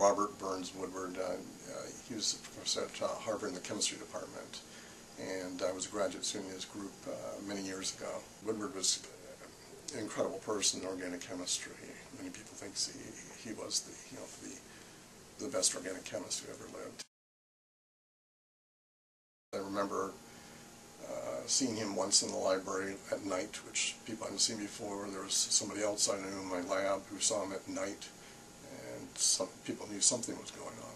Robert Burns Woodward. He was a professor at Harvard in the chemistry department, and I was a graduate student in his group many years ago. Woodward was an incredible person in organic chemistry. Many people think he was the best organic chemist who ever lived. I remember seeing him once in the library at night, which people hadn't seen before. There was somebody else I knew in my lab who saw him at night, and some people knew something was going on.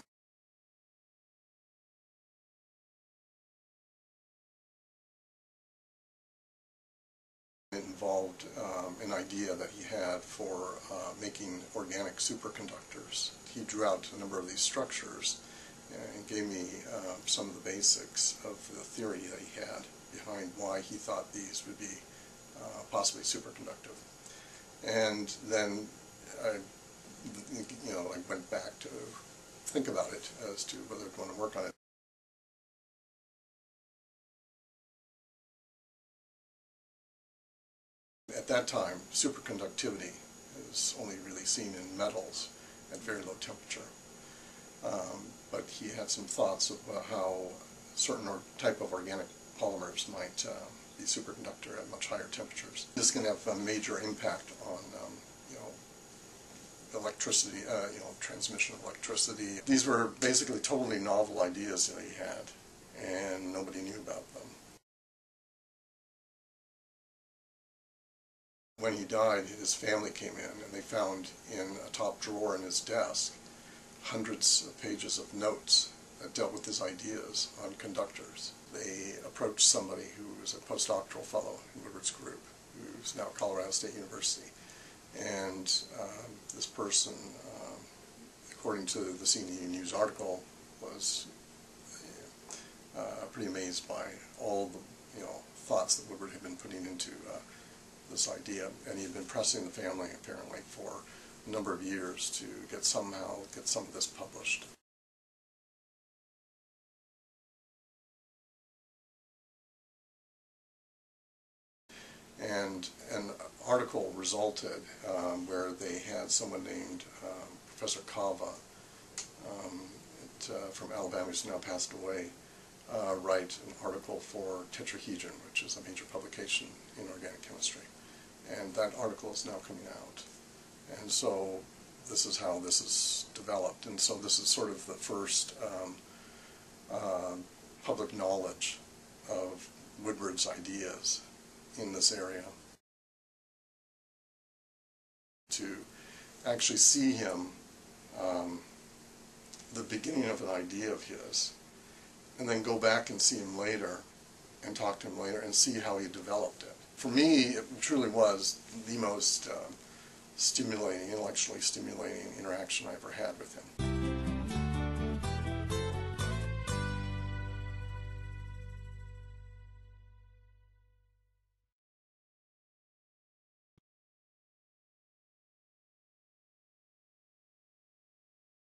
It involved an idea that he had for making organic superconductors. He drew out a number of these structures and gave me some of the basics of the theory that he had behind why he thought these would be possibly superconductive. And then I went back to think about it as to whether I'd want to work on it. At that time, superconductivity is only really seen in metals at very low temperature. But he had some thoughts about how certain type of organic polymers might be superconductor at much higher temperatures. This can have a major impact on electricity, transmission of electricity. These were basically totally novel ideas that he had, and nobody knew about them. When he died, his family came in and they found in a top drawer in his desk hundreds of pages of notes that dealt with his ideas on conductors. They approached somebody who was a postdoctoral fellow in Woodward's group, who's now at Colorado State University. And this person, according to the CNE News article, was pretty amazed by all the thoughts that Woodward had been putting into this idea, and he had been pressing the family apparently for a number of years to get some of this published. And an article resulted where they had someone named Professor Cava from Alabama, who's now passed away, write an article for Tetrahedron, which is a major publication in organic chemistry. And that article is now coming out. And so this is how this is developed. And so this is sort of the first public knowledge of Woodward's ideas in this area. To actually see him, the beginning of an idea of his, and then go back and see him later and talk to him later and see how he developed it. For me, it truly was the most intellectually stimulating interaction I ever had with him.